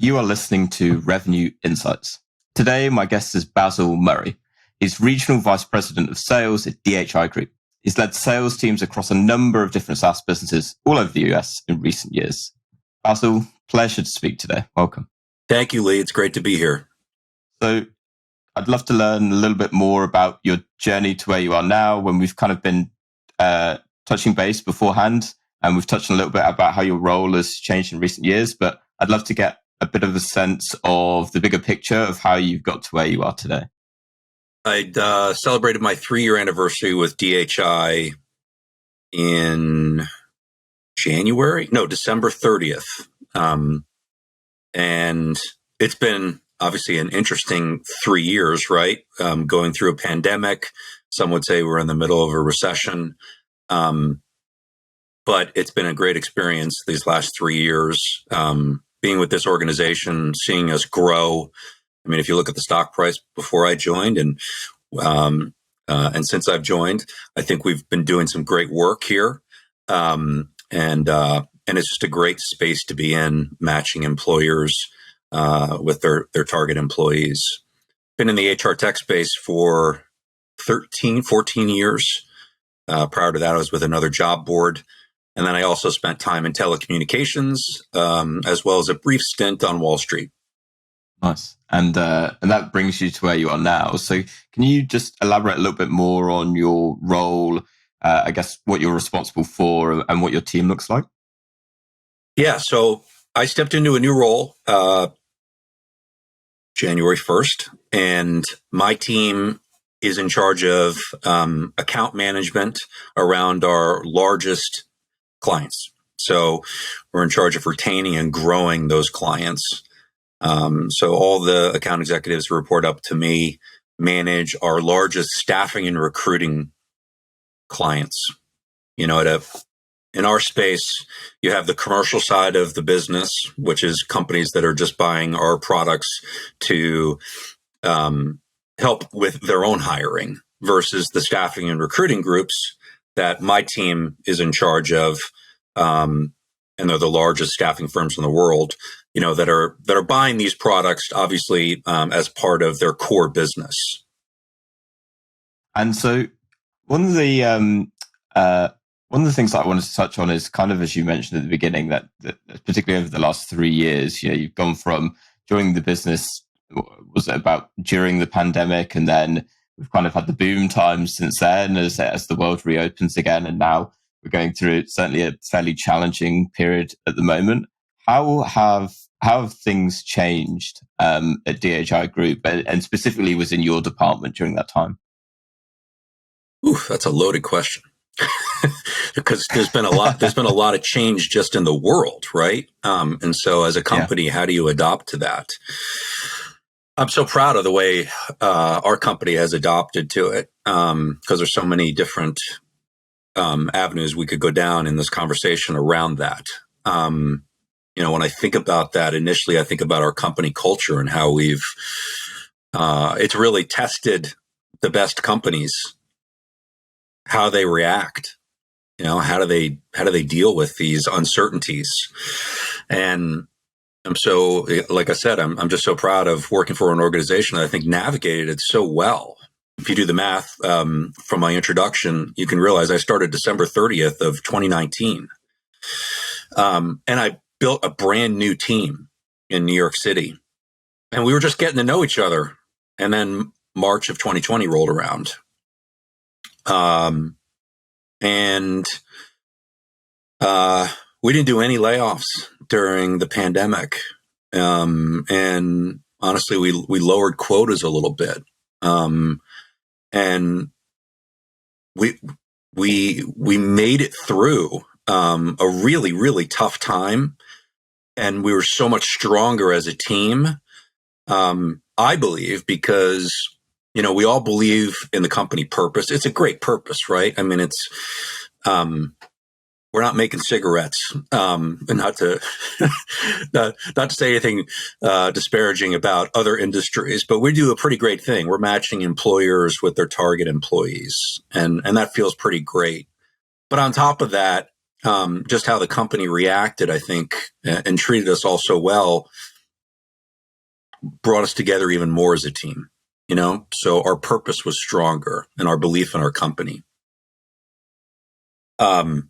You are listening to Revenue Insights. Today, my guest is Basil Murray. He's Regional Vice President of Sales at DHI Group. He's led sales teams across a number of different SaaS businesses all over the US in recent years. Basil, pleasure to speak today. Welcome. Thank you, Lee. It's great to be here. So I'd love to learn a little bit more about your journey to where you are now, when we've kind of been touching base beforehand, and we've touched on a little bit about how your role has changed in recent years, but I'd love to get a bit of a sense of the bigger picture of how you've got to where you are today. I'd celebrated my 3-year anniversary with DHI in December 30th. And it's been obviously an interesting 3 years, right? Going through a pandemic. Some would say we're in the middle of a recession. But it's been a great experience these last 3 years. Being with this organization, seeing us grow. I mean, if you look at the stock price before I joined and since I've joined, I think we've been doing some great work here. And it's just a great space to be in, matching employers with their target employees. Been in the HR tech space for 14 years. Prior to that, I was with another job board. And then I also spent time in telecommunications, as well as a brief stint on Wall Street. Nice. And that brings you to where you are now. So can you just elaborate a little bit more on your role, I guess what you're responsible for and what your team looks like? Yeah. So I stepped into a new role January 1st, and my team is in charge of account management around our largest clients. So we're in charge of retaining and growing those clients. So all the account executives report up to me, manage our largest staffing and recruiting clients. You know, in our space, you have the commercial side of the business, which is companies that are just buying our products to help with their own hiring, versus the staffing and recruiting groups that my team is in charge of. And they're the largest staffing firms in the world, you know, that are buying these products, obviously, as part of their core business. And so one of the things that I wanted to touch on is kind of, as you mentioned at the beginning, that particularly over the last 3 years, you know, you've gone from joining the business, was it about during the pandemic, and then we've kind of had the boom times since then as the world reopens again, and now we're going through certainly a fairly challenging period at the moment. How have things changed at DHI Group, and specifically within your department during that time? Ooh, that's a loaded question. Because there's been a lot of change just in the world, right? And so as a company, How do you adapt to that? I'm so proud of the way our company has adopted to it, because there's so many different avenues we could go down in this conversation around that. You know, when I think about that, initially, I think about our company culture and how it's really tested the best companies, how they react, you know, how do they deal with these uncertainties. And I'm so, like I said, I'm just so proud of working for an organization that I think navigated it so well. If you do the math from my introduction, you can realize I started December 30th of 2019. And I built a brand new team in New York City. And we were just getting to know each other. And then March of 2020 rolled around. And we didn't do any layoffs during the pandemic. And honestly, we lowered quotas a little bit. And we made it through a really, really tough time, and we were so much stronger as a team. I believe because, you know, we all believe in the company purpose. It's a great purpose, right? I mean, it's we're not making cigarettes, and not to say anything disparaging about other industries, but we do a pretty great thing. We're matching employers with their target employees, and that feels pretty great. But on top of that, just how the company reacted, I think, and treated us all so well, brought us together even more as a team, so our purpose was stronger and our belief in our company. And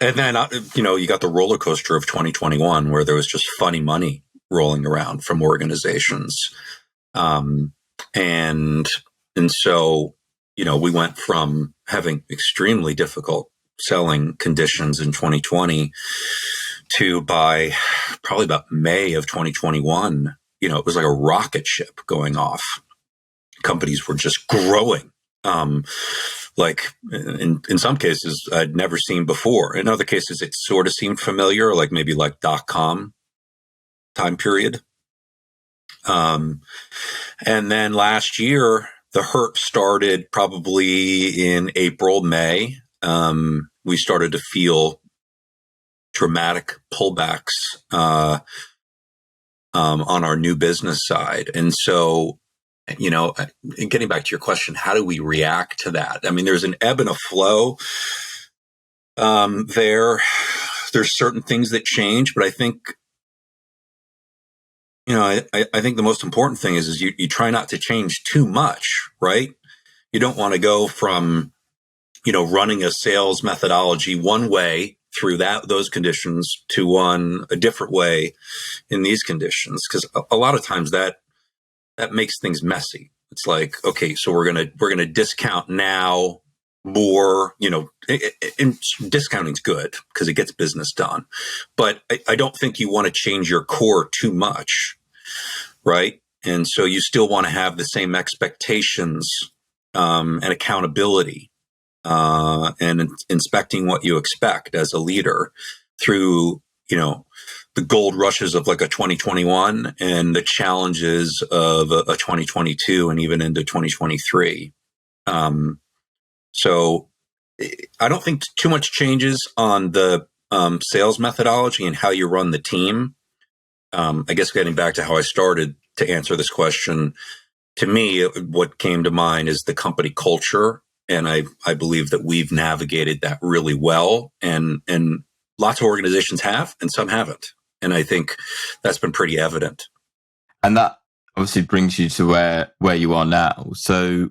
then, you got the roller coaster of 2021 where there was just funny money rolling around from organizations. And so, we went from having extremely difficult selling conditions in 2020 to by probably about May of 2021, it was like a rocket ship going off. Companies were just growing. Like in some cases I'd never seen before. In other cases, it sort of seemed familiar, like maybe like .com time period. And then last year, the hurt started probably in April, May. We started to feel dramatic pullbacks on our new business side. And so, getting back to your question, how do we react to that? I mean, there's an ebb and a flow there. There's certain things that change, but I think, I think the most important thing is you try not to change too much, right? You don't want to go from, running a sales methodology one way through those conditions to a different way in these conditions. Because a lot of times that makes things messy. It's like, okay, so we're gonna discount now more, and discounting's good because it gets business done. But I don't think you want to change your core too much, right? And so you still want to have the same expectations and accountability and inspecting what you expect as a leader through, the gold rushes of like a 2021 and the challenges of a 2022 and even into 2023. So I don't think too much changes on the sales methodology and how you run the team. I guess getting back to how I started to answer this question, to me, what came to mind is the company culture. And I believe that we've navigated that really well. And lots of organizations have, and some haven't. And I think that's been pretty evident. And that obviously brings you to where you are now. So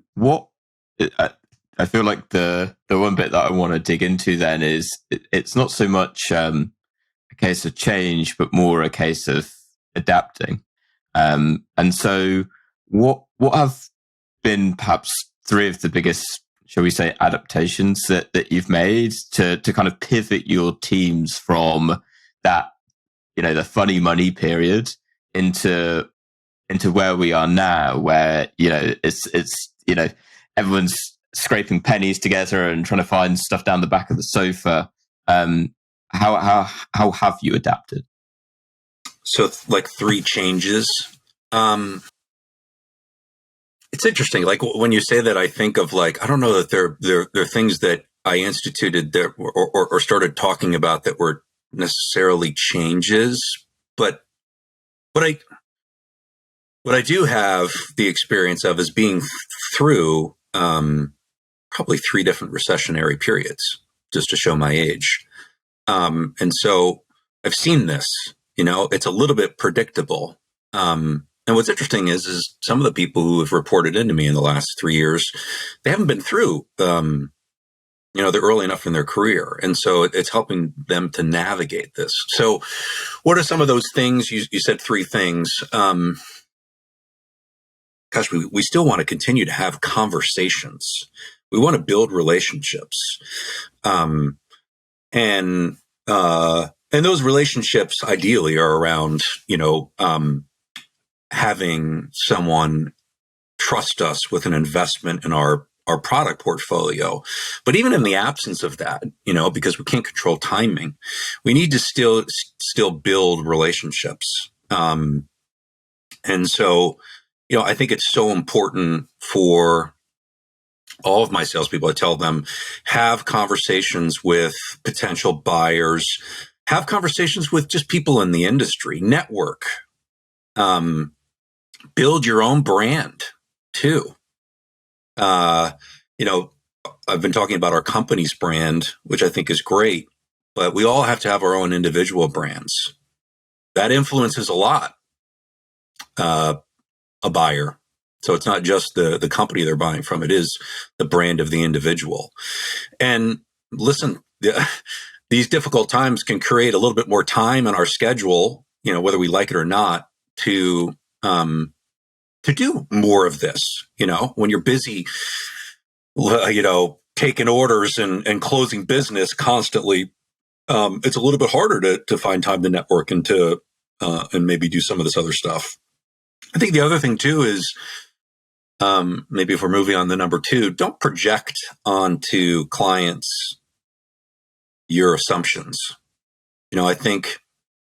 I feel like the one bit that I want to dig into then is it's not so much a case of change, but more a case of adapting. And so what have been perhaps three of the biggest, shall we say, adaptations that you've made to kind of pivot your teams from that, the funny money period into where we are now, where, it's everyone's scraping pennies together and trying to find stuff down the back of the sofa. How have you adapted? So like three changes. It's interesting. Like when you say that, I think of like, I don't know that they're things that I instituted that or started talking about that were necessarily changes, but what I do have the experience of is being through probably three different recessionary periods, just to show my age. And so I've seen this, it's a little bit predictable. And what's interesting is some of the people who have reported into me in the last 3 years, they haven't been through, they're early enough in their career. And so it's helping them to navigate this. So what are some of those things? You said three things. Gosh, we still want to continue to have conversations. We want to build relationships. And those relationships ideally are around, having someone trust us with an investment in our product portfolio. But even in the absence of that, because we can't control timing, we need to still build relationships. And so, I think it's so important for all of my salespeople. I tell them, have conversations with potential buyers, have conversations with just people in the industry, network, build your own brand too. I've been talking about our company's brand, which I think is great, but we all have to have our own individual brands. That influences a lot. a buyer. So it's not just the company they're buying from. It is the brand of the individual. And listen, these difficult times can create a little bit more time in our schedule, whether we like it or not, to do more of this. When you're busy, taking orders and closing business constantly, it's a little bit harder to find time to network and to and maybe do some of this other stuff. I think the other thing too is, maybe if we're moving on to number 2, don't project onto clients your assumptions. I think,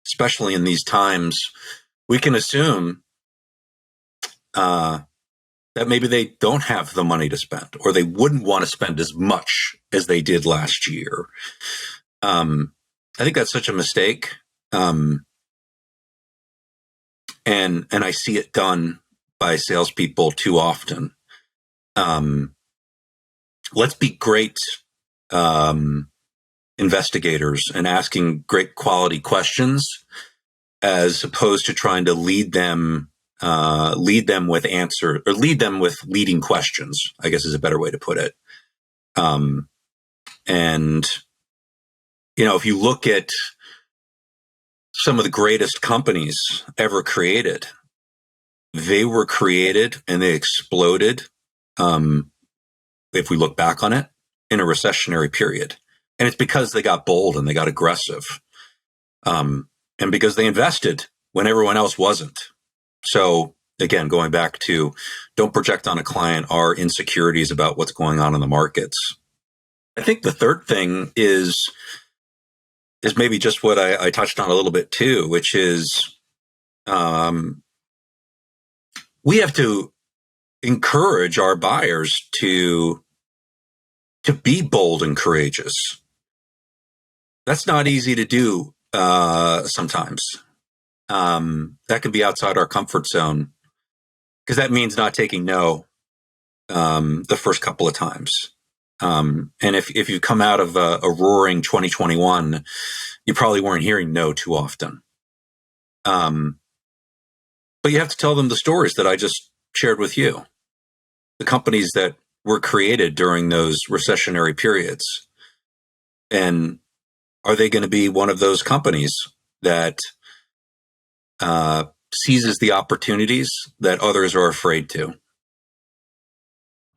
especially in these times, we can assume that maybe they don't have the money to spend, or they wouldn't want to spend as much as they did last year. I think that's such a mistake. And I see it done by salespeople too often. Let's be great investigators and asking great quality questions, as opposed to trying to lead them with answer, or lead them with leading questions, I guess is a better way to put it. And if you look at some of the greatest companies ever created, they were created and they exploded, if we look back on it, in a recessionary period. And it's because they got bold and they got aggressive. And because they invested when everyone else wasn't. So again, going back to, don't project on a client our insecurities about what's going on in the markets. I think the third thing is maybe just what I touched on a little bit too, which is we have to encourage our buyers to be bold and courageous. That's not easy to do sometimes. That can be outside our comfort zone, because that means not taking no the first couple of times. And if you come out of a roaring 2021, you probably weren't hearing no too often. But you have to tell them the stories that I just shared with you, the companies that were created during those recessionary periods. And are they going to be one of those companies that seizes the opportunities that others are afraid to?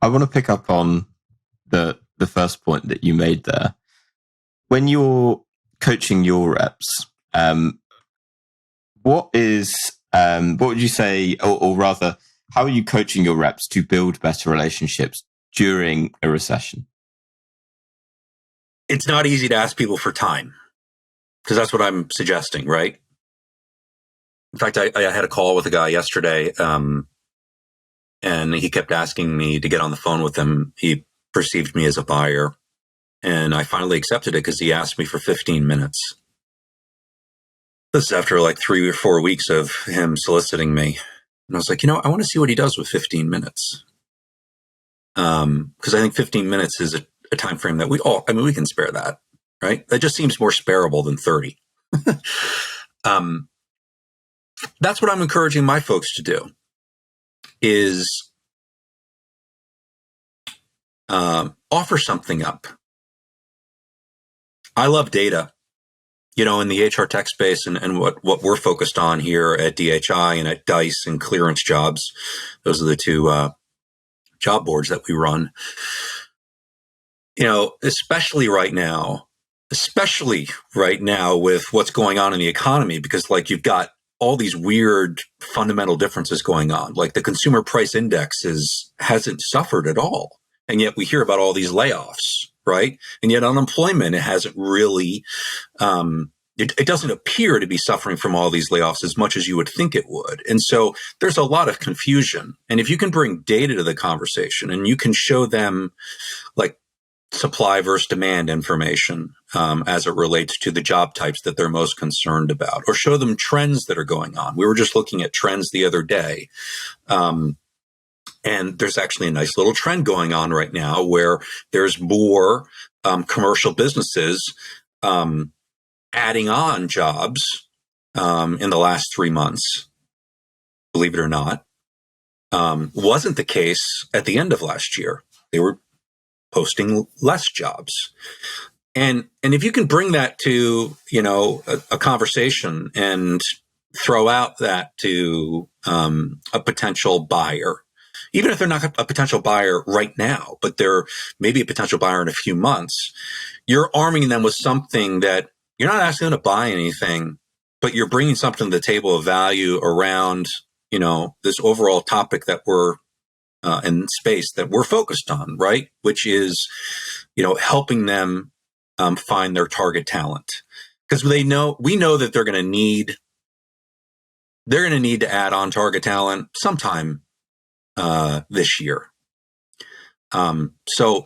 I want to pick up on the first point that you made there. When you're coaching your reps, what would you say, or rather, how are you coaching your reps to build better relationships during a recession? It's not easy to ask people for time, because that's what I'm suggesting, right? In fact, I had a call with a guy yesterday, and he kept asking me to get on the phone with him. He perceived me as a buyer, and I finally accepted it because he asked me for 15 minutes. This is after like 3 or 4 weeks of him soliciting me. And I was like, I want to see what he does with 15 minutes. Because I think 15 minutes is a time frame that we can spare that, right? That just seems more sparable than 30. That's what I'm encouraging my folks to do, is offer something up. I love data, in the HR tech space, and what we're focused on here at DHI and at Dice and Clearance Jobs. Those are the two job boards that we run. Especially right now with what's going on in the economy, because you've got all these weird fundamental differences going on. Like the consumer price index hasn't suffered at all. And yet we hear about all these layoffs, right? And yet unemployment, it hasn't really, it doesn't appear to be suffering from all these layoffs as much as you would think it would. And so there's a lot of confusion. And if you can bring data to the conversation and you can show them supply versus demand information as it relates to the job types that they're most concerned about, or show them trends that are going on. We were just looking at trends the other day. And there's actually a nice little trend going on right now where there's more commercial businesses adding on jobs in the last 3 months believe it or not. Wasn't the case at the end of last year. They were posting less jobs. And if you can bring that to, a conversation and throw out that to a potential buyer, even if they're not a potential buyer right now, but they're maybe a potential buyer in a few months, you're arming them with something that you're not asking them to buy anything, but you're bringing something to the table of value around, this overall topic that we're in space that we're focused on, right? Which is, helping them find their target talent, because we know that they're going to need to add on target talent sometime this year. So,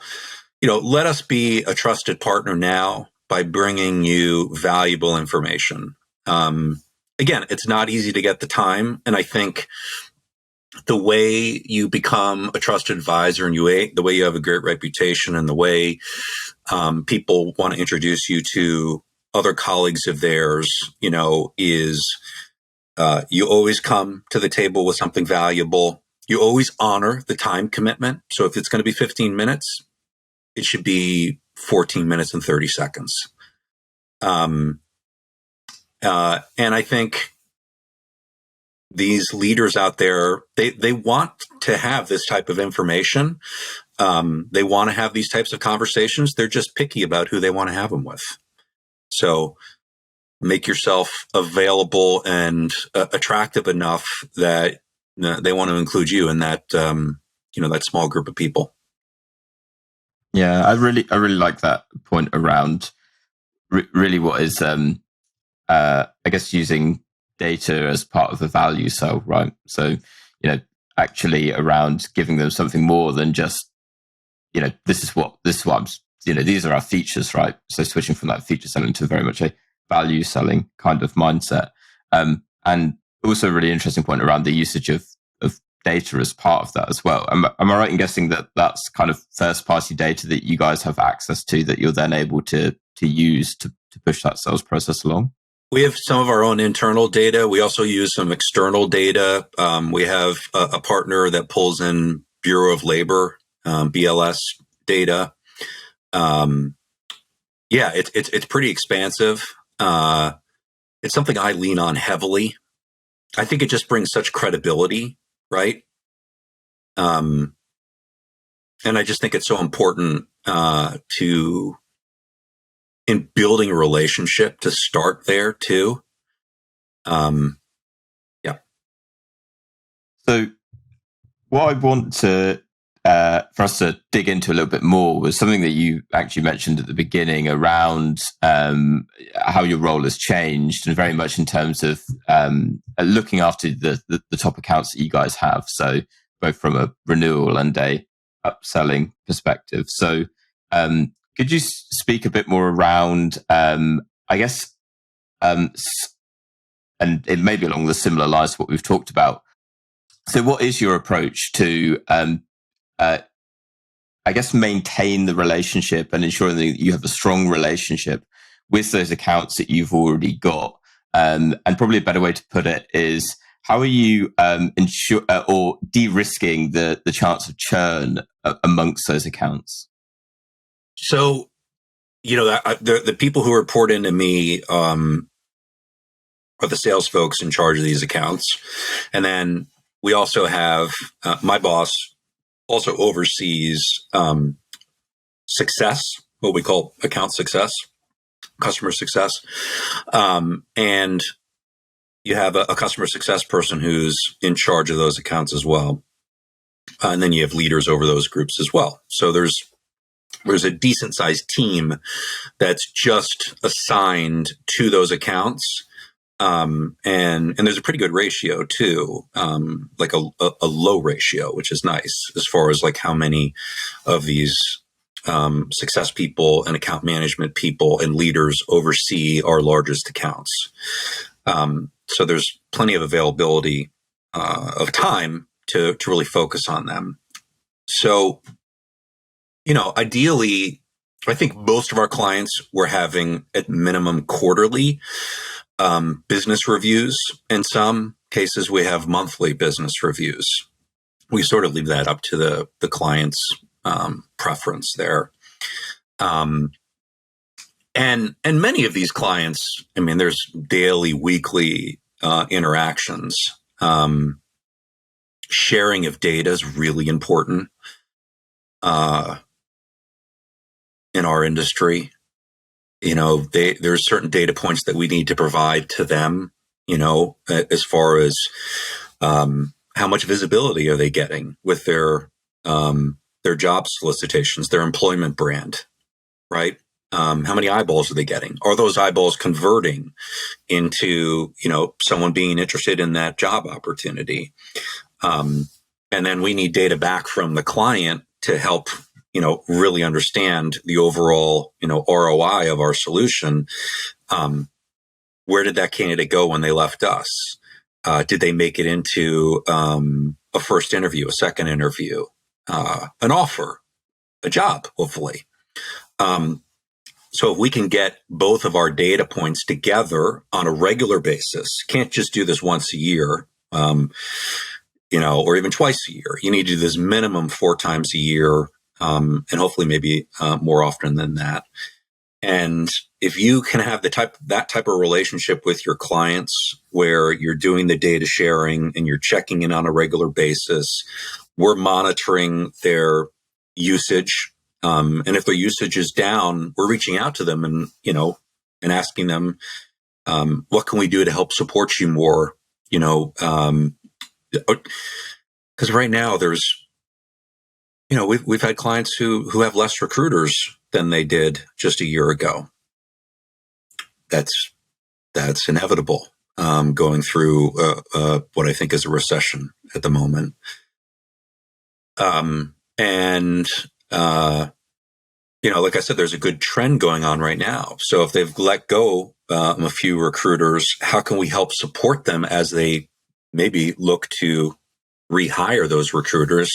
let us be a trusted partner now by bringing you valuable information. Again, it's not easy to get the time, and I think the way you become a trusted advisor and the way you have a great reputation and the way people want to introduce you to other colleagues of theirs, is you always come to the table with something valuable. You always honor the time commitment. So if it's going to be 15 minutes, it should be 14 minutes and 30 seconds. And I think these leaders out there, they want to have this type of information. They want to have these types of conversations. They're just picky about who they want to have them with. So make yourself available and attractive enough that they want to include you in that, that small group of people. Yeah, I really like that point around really what is, I guess, using data as part of the value sell, right? So, actually around giving them something more than just, this is what I'm, these are our features, right? So switching from that feature selling to very much a value selling kind of mindset. And also a really interesting point around the usage of data as part of that as well. Am I right in guessing that that's kind of first party data that you guys have access to that you're then able to use to push that sales process along? We have some of our own internal data. We also use some external data. We have a partner that pulls in Bureau of Labor, BLS data. It's pretty expansive. It's something I lean on heavily. I think it just brings such credibility, right? And I just think it's so important in building a relationship to start there too. So what I want to for us to dig into a little bit more was something that you actually mentioned at the beginning around how your role has changed, and very much in terms of looking after the top accounts that you guys have. So both from a renewal and a upselling perspective. So could you speak a bit more around, I guess, and it may be along the similar lines to what we've talked about. So what is your approach to, I guess, maintain the relationship and ensuring that you have a strong relationship with those accounts that you've already got? And probably a better way to put it is, how are you ensure or de-risking the chance of churn amongst those accounts? So, the people who report into me are the sales folks in charge of these accounts. And then we also have my boss also oversees success, what we call account success, customer success. And you have a customer success person who's in charge of those accounts as well. And then you have leaders over those groups as well. So there's a decent sized team that's just assigned to those accounts. And there's a pretty good ratio too, like a low ratio, which is nice as far as like how many of these success people and account management people and leaders oversee our largest accounts. So there's plenty of availability of time to really focus on them. So, ideally, I think most of our clients were having at minimum quarterly business reviews, and some cases, we have monthly business reviews. We sort of leave that up to the client's preference there. And many of these clients, I mean, there's daily, weekly interactions. Sharing of data is really important in our industry. There's certain data points that we need to provide to them, as far as how much visibility are they getting with their job solicitations, their employment brand, right? How many eyeballs are they getting? Are those eyeballs converting into, someone being interested in that job opportunity? And then we need data back from the client to help, really understand the overall, ROI of our solution. Where did that candidate go when they left us? Did they make it into a first interview, a second interview, an offer, a job, hopefully? So if we can get both of our data points together on a regular basis, can't just do this once a year, or even twice a year. You need to do this minimum 4 times a year, and hopefully maybe more often than that. And if you can have that type of relationship with your clients where you're doing the data sharing and you're checking in on a regular basis, we're monitoring their usage. And if their usage is down, we're reaching out to them and asking them, what can we do to help support you more? Because right now there's, we've had clients who have less recruiters than they did just a year ago. That's inevitable, going through what I think is a recession at the moment. Like I said, there's a good trend going on right now. So if they've let go a few recruiters, how can we help support them as they maybe look to rehire those recruiters?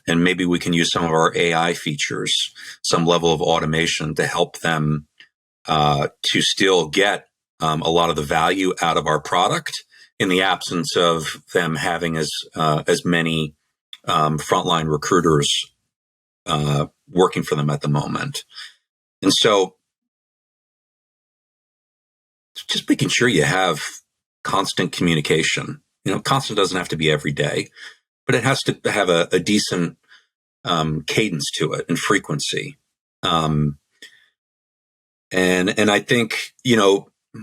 And maybe we can use some of our AI features, some level of automation to help them to still get a lot of the value out of our product in the absence of them having as many frontline recruiters working for them at the moment. And so just making sure you have constant communication. Constant doesn't have to be every day, but it has to have a decent cadence to it and frequency. And I think,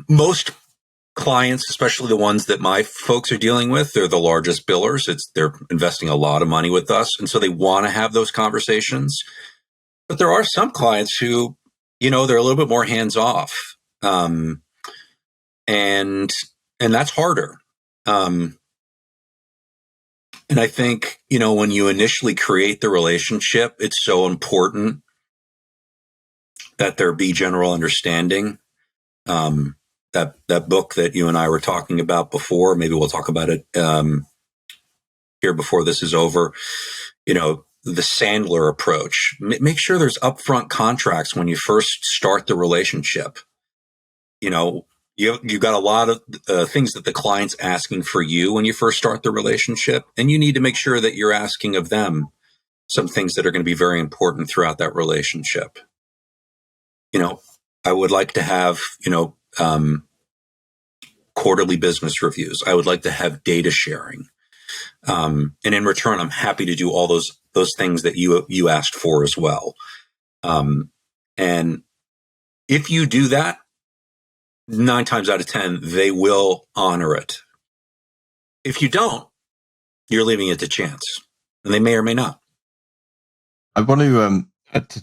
most clients, especially the ones that my folks are dealing with, they're the largest billers. They're investing a lot of money with us. And so they want to have those conversations. But there are some clients who, they're a little bit more hands off. And that's harder. And I think, when you initially create the relationship, it's so important that there be general understanding. That book that you and I were talking about before, maybe we'll talk about it here before this is over. The Sandler approach. Make sure there's upfront contracts when you first start the relationship. You've got a lot of things that the client's asking for you when you first start the relationship, and you need to make sure that you're asking of them some things that are going to be very important throughout that relationship. I would like to have, quarterly business reviews. I would like to have data sharing. And in return, I'm happy to do all those things that you asked for as well. And if you do that, 9 times out of 10, they will honor it. If you don't, you're leaving it to chance, and they may or may not. I want to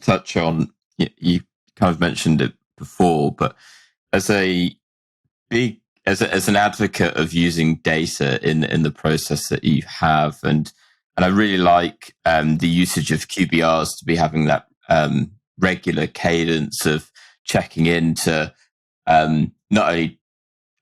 touch on, you kind of mentioned it before, but as an advocate of using data in the process that you have, and I really like the usage of QBRs to be having that regular cadence of checking into not only,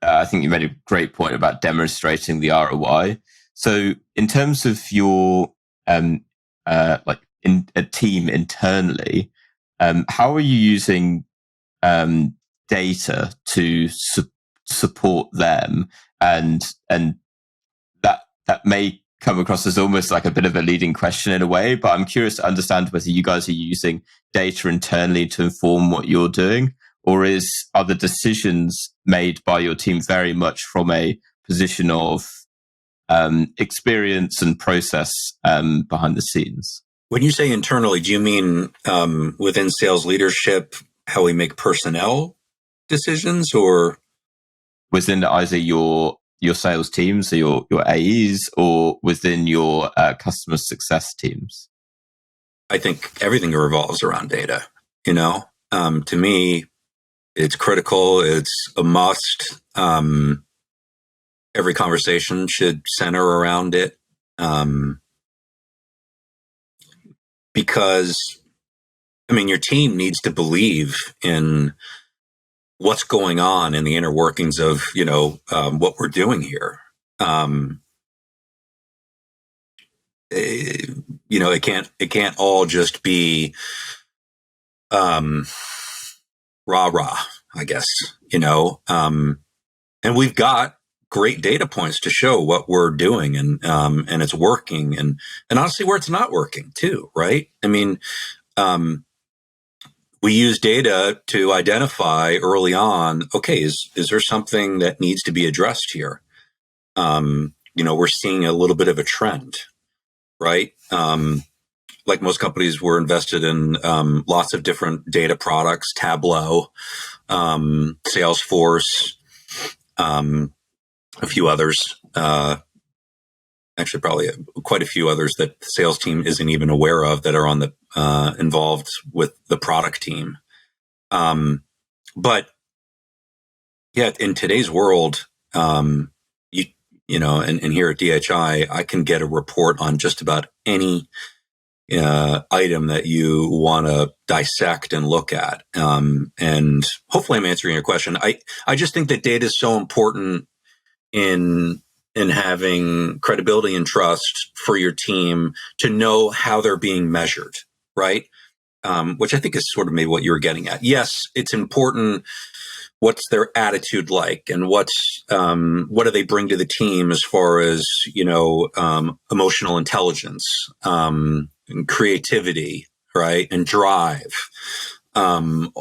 I think you made a great point about demonstrating the ROI. So in terms of your like in a team internally, how are you using data to support them and may come across as almost like a bit of a leading question in a way, but I'm curious to understand whether you guys are using data internally to inform what you're doing, or are the decisions made by your team very much from a position of experience and process behind the scenes? When you say internally, do you mean within sales leadership, how we make personnel decisions, or within either your sales teams or your AEs, or within your customer success teams? I think everything revolves around data. To me, it's critical. It's a must. Every conversation should center around it. Because, your team needs to believe in what's going on in the inner workings of, what we're doing here. It can't all just be, rah-rah, I guess, and we've got great data points to show what we're doing and it's working and honestly where it's not working too, right? We use data to identify early on, okay, is there something that needs to be addressed here? We're seeing a little bit of a trend, right? Like most companies, we're invested in lots of different data products, Tableau, Salesforce, a few others, actually probably quite a few others that the sales team isn't even aware of that are on the involved with the product team. But yeah, in today's world, and here at DHI, I can get a report on just about any item that you want to dissect and look at. And hopefully I'm answering your question. I just think that data is so important in having credibility and trust for your team to know how they're being measured, right? Which I think is sort of maybe what you were getting at. Yes, it's important. What's their attitude like, and what do they bring to the team as far as emotional intelligence, and creativity, right, and drive. But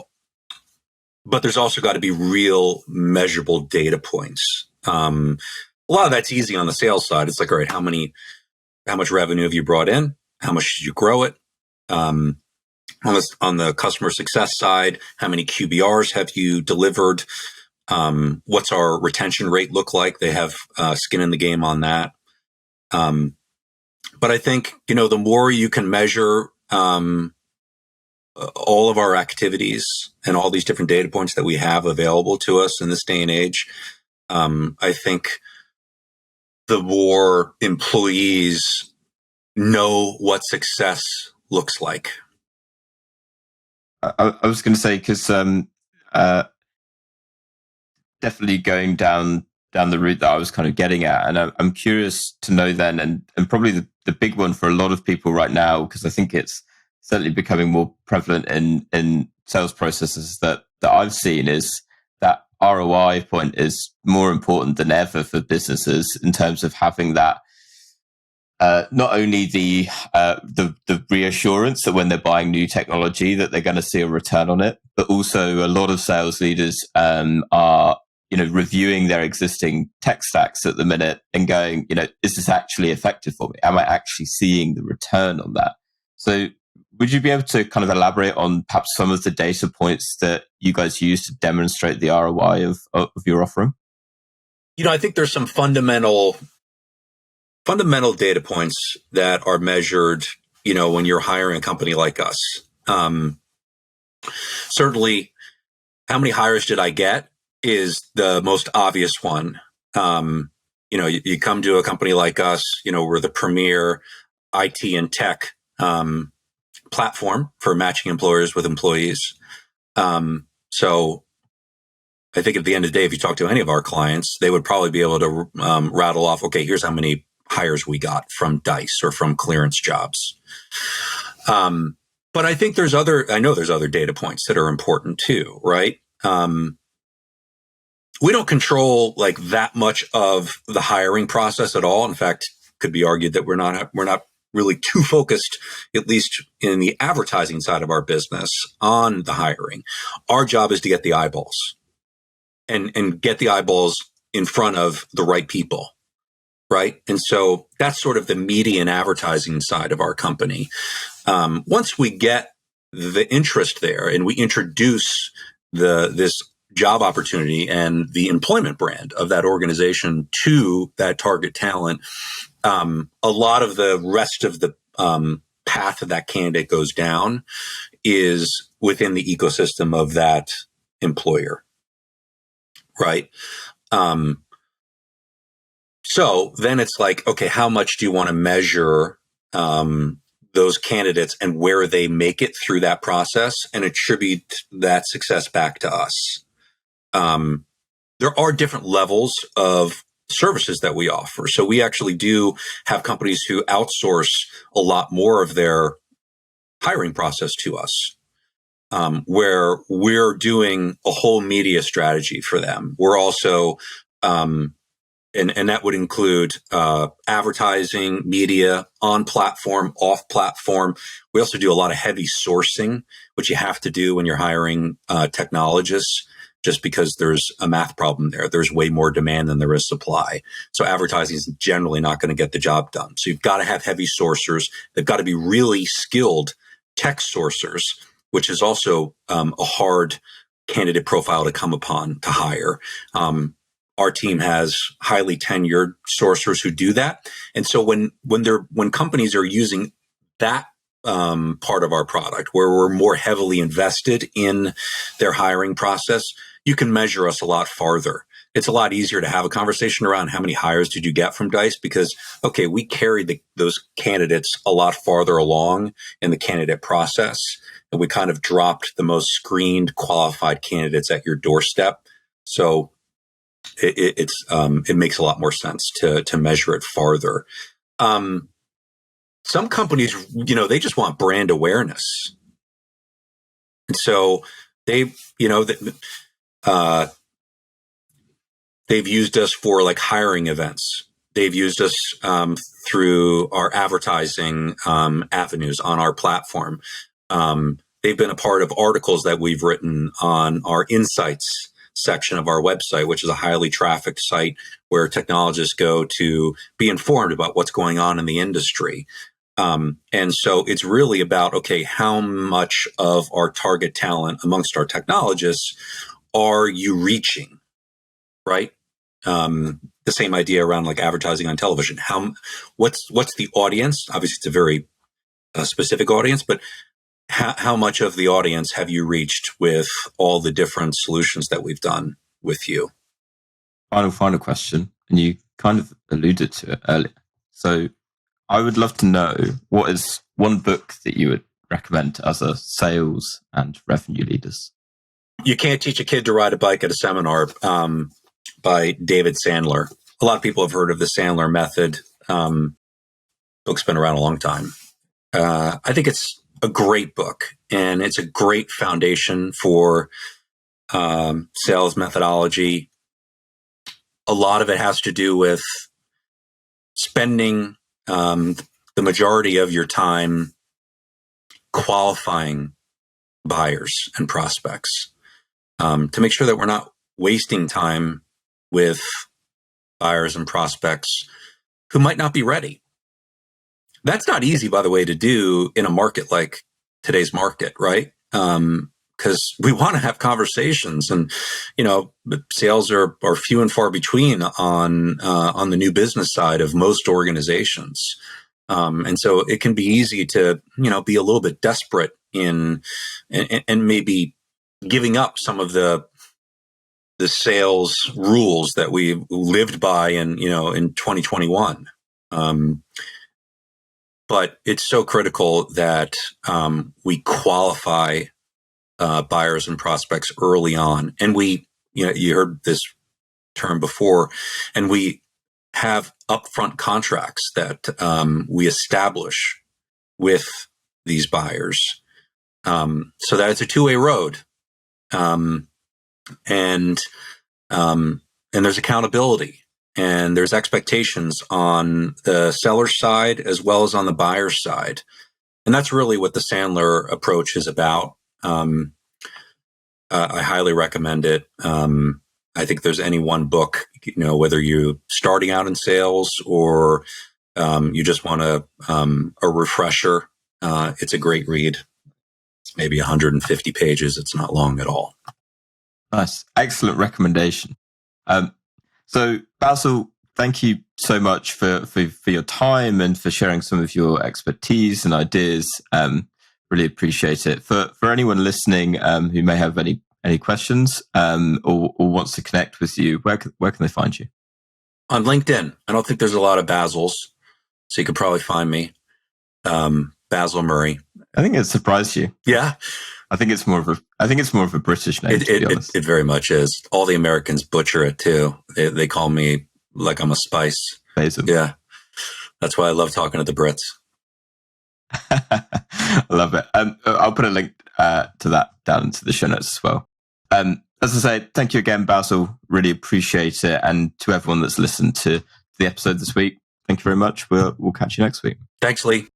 there's also got to be real measurable data points. A lot of that's easy on the sales side. It's like, all right, how much revenue have you brought in? How much did you grow it? On the customer success side, how many QBRs have you delivered? What's our retention rate look like? They have skin in the game on that. But I think, the more you can measure all of our activities and all these different data points that we have available to us in this day and age, I think the more employees know what success looks like. I was going to say, because definitely going down the route that I was kind of getting at, and I'm curious to know then, and probably the big one for a lot of people right now, because I think it's certainly becoming more prevalent in sales processes that I've seen, is that ROI point is more important than ever for businesses in terms of having that. Not only the reassurance that when they're buying new technology that they're going to see a return on it, but also a lot of sales leaders are reviewing their existing tech stacks at the minute and going, is this actually effective for me? Am I actually seeing the return on that? So would you be able to kind of elaborate on perhaps some of the data points that you guys use to demonstrate the ROI of your offering? I think there's some fundamental data points that are measured, when you're hiring a company like us. Certainly, how many hires did I get is the most obvious one. You come to a company like us, we're the premier IT and tech platform for matching employers with employees. So I think at the end of the day, if you talk to any of our clients, they would probably be able to rattle off, okay, here's how many hires we got from Dice or from Clearance Jobs. But I think there's other data points that are important too, right? We don't control like that much of the hiring process at all. In fact, could be argued that we're not really too focused, at least in the advertising side of our business, on the hiring. Our job is to get the eyeballs and get the eyeballs in front of the right people. Right. And so that's sort of the media and advertising side of our company. Once we get the interest there and we introduce this job opportunity and the employment brand of that organization to that target talent, a lot of the rest of the path that candidate goes down is within the ecosystem of that employer. Right. So then it's like, okay, how much do you want to measure those candidates and where they make it through that process and attribute that success back to us? There are different levels of services that we offer. So we actually do have companies who outsource a lot more of their hiring process to us, where we're doing a whole media strategy for them. We're also and that would include advertising, media, on platform, off platform. We also do a lot of heavy sourcing, which you have to do when you're hiring technologists, just because there's a math problem there. There's way more demand than there is supply. So advertising is generally not going to get the job done. So you've got to have heavy sourcers. They've got to be really skilled tech sourcers, which is also a hard candidate profile to come upon to hire. Our team has highly tenured sourcers who do that. And so when companies are using that part of our product, where we're more heavily invested in their hiring process, you can measure us a lot farther. It's a lot easier to have a conversation around how many hires did you get from Dice, because, okay, we carried those candidates a lot farther along in the candidate process, and we kind of dropped the most screened, qualified candidates at your doorstep. So it makes a lot more sense to measure it farther. Some companies, they just want brand awareness, and so they've used us for like hiring events. They've used us through our advertising avenues on our platform. They've been a part of articles that we've written on our insights section of our website, which is a highly trafficked site where technologists go to be informed about what's going on in the industry. And so it's really about, okay, how much of our target talent amongst our technologists are you reaching, right? The same idea around like advertising on television. What's the audience? Obviously, it's a very specific audience, but how much of the audience have you reached with all the different solutions that we've done with you? Final question, and you kind of alluded to it earlier. So I would love to know, what is one book that you would recommend to other sales and revenue leaders? You Can't Teach a Kid to Ride a Bike at a Seminar by David Sandler. A lot of people have heard of the Sandler method. Book's been around a long time. I think it's a great book, and it's a great foundation for sales methodology. A lot of it has to do with spending the majority of your time qualifying buyers and prospects, to make sure that we're not wasting time with buyers and prospects who might not be ready. That's not easy, by the way, to do in a market like today's market, right? Because we want to have conversations, and sales are few and far between on the new business side of most organizations, and so it can be easy to be a little bit desperate and maybe giving up some of the sales rules that we lived by in 2021. But it's so critical that we qualify buyers and prospects early on. And you heard this term before, and we have upfront contracts that we establish with these buyers, so that it's a two-way road. And there's accountability. and there's expectations on the seller side as well as on the buyer side. And that's really what the Sandler approach is about. I highly recommend it. I think there's any one book, whether you're starting out in sales or you just want a refresher, it's a great read. It's maybe 150 pages. It's not long at all. Nice. Excellent recommendation. So Basil, thank you so much for your time and for sharing some of your expertise and ideas. Really appreciate it. For anyone listening who may have any questions or wants to connect with you, where can they find you? On LinkedIn. I don't think there's a lot of Basils, so you could probably find me. Basil Murray. I think it surprised you. Yeah. I think it's more of a British name. To be honest. It very much is. All the Americans butcher it too. They call me like I'm a spice. Basil. Yeah. That's why I love talking to the Brits. I love it. I'll put a link to that down into the show notes as well. As I say, thank you again, Basil. Really appreciate it. And to everyone that's listened to the episode this week, thank you very much. We'll catch you next week. Thanks, Lee.